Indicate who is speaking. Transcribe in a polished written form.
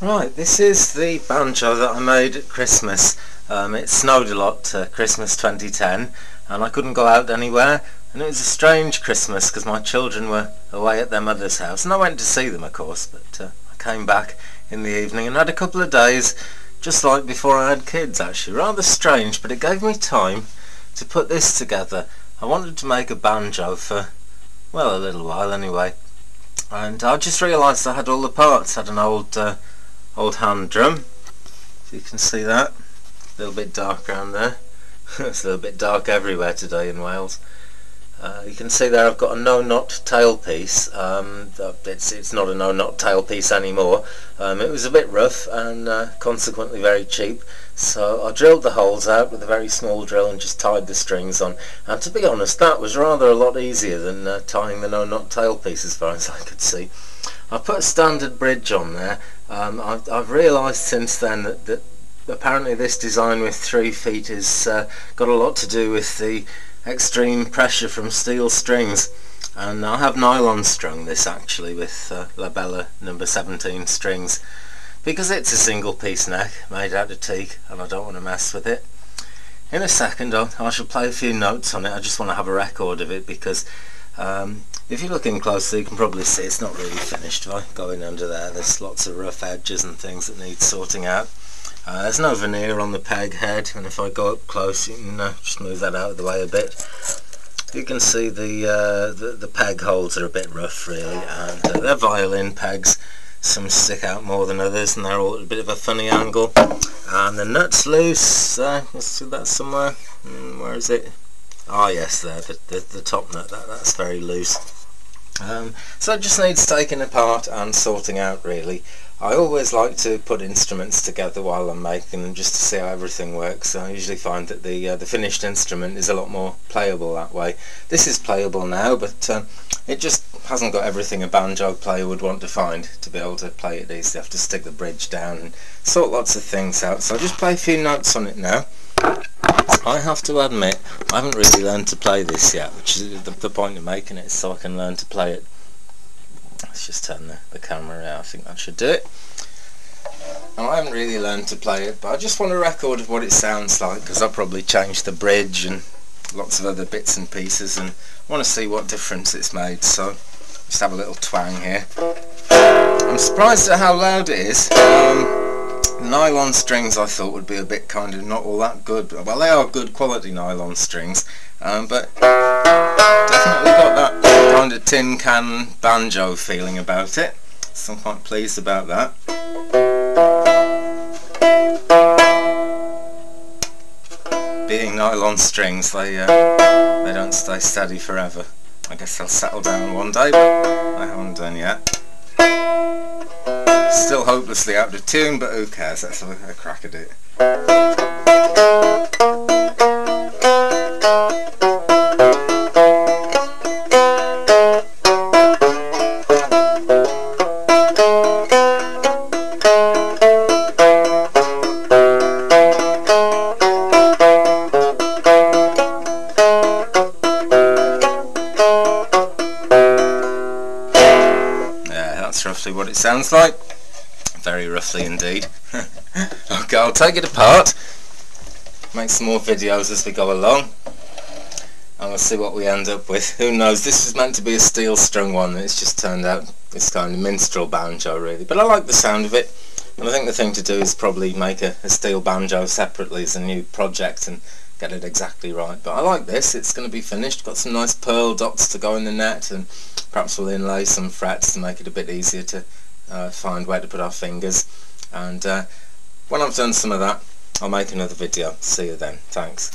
Speaker 1: Right, this is the banjo that I made at Christmas. It snowed a lot Christmas 2010 and I couldn't go out anywhere, and it was a strange Christmas because my children were away at their mother's house and I went to see them, of course, but I came back in the evening and had a couple of days just like before I had kids, actually. Rather strange, but it gave me time to put this together. I wanted to make a banjo for, well, a little while anyway, and I just realised I had all the parts. I had an old hand drum, if you can see that, a little bit dark around there. It's a little bit dark everywhere today in Wales. You can see there I've got a no-knot tailpiece. It's not a no-knot tailpiece anymore. It was a bit rough and consequently very cheap, so I drilled the holes out with a very small drill and just tied the strings on, and to be honest that was rather a lot easier than tying the no-knot tailpiece as far as I could see. I put a standard bridge on there. I've realised since then that apparently this design with 3 feet has got a lot to do with the extreme pressure from steel strings, and I have nylon strung this actually with Labella number 17 strings because it's a single piece neck made out of teak and I don't want to mess with it. In a second I shall play a few notes on it. I just want to have a record of it because if you're looking closely you can probably see it's not really finished. If I go in under there's lots of rough edges and things that need sorting out. There's no veneer on the peg head, and if I go up close you can just move that out of the way a bit. You can see the peg holes are a bit rough really, and they're violin pegs. Some stick out more than others and they're all at a bit of a funny angle, and the nut's loose. Let's see that somewhere. Where is it? Ah, yes, there, the top nut, that's very loose. So it just needs taking apart and sorting out really. I always like to put instruments together while I'm making them just to see how everything works. I usually find that the finished instrument is a lot more playable that way. This is playable now, but it just hasn't got everything a banjo player would want to find to be able to play it easily. I have to stick the bridge down and sort lots of things out. So I'll just play a few notes on it now. I have to admit I haven't really learned to play this yet, which is the point of making it, so I can learn to play it. Let's just turn the camera out. I think that should do it. And I haven't really learned to play it, but I just want a record of what it sounds like because I'll probably change the bridge and lots of other bits and pieces, and I want to see what difference it's made. So just have a little twang here. I'm surprised at how loud it is. Nylon strings I thought would be a bit kind of not all that good. Well, they are good quality nylon strings, but definitely got that kind of tin can banjo feeling about it, so I'm quite pleased about that. Being nylon strings, they don't stay steady forever. I guess they'll settle down one day, but I haven't done yet. Still hopelessly out of tune, but who cares, let's have a crack at it. Yeah, that's roughly what it sounds like. Very roughly indeed. Okay, I'll take it apart, make some more videos as we go along, and we'll see what we end up with. Who knows, this was meant to be a steel strung one and it's just turned out this kind of minstrel banjo really, but I like the sound of it, and I think the thing to do is probably make a steel banjo separately as a new project and get it exactly right. But I like this, it's going to be finished, got some nice pearl dots to go in the net, and perhaps we'll inlay some frets to make it a bit easier to find where to put our fingers, and when I've done some of that I'll make another video. See you then. Thanks.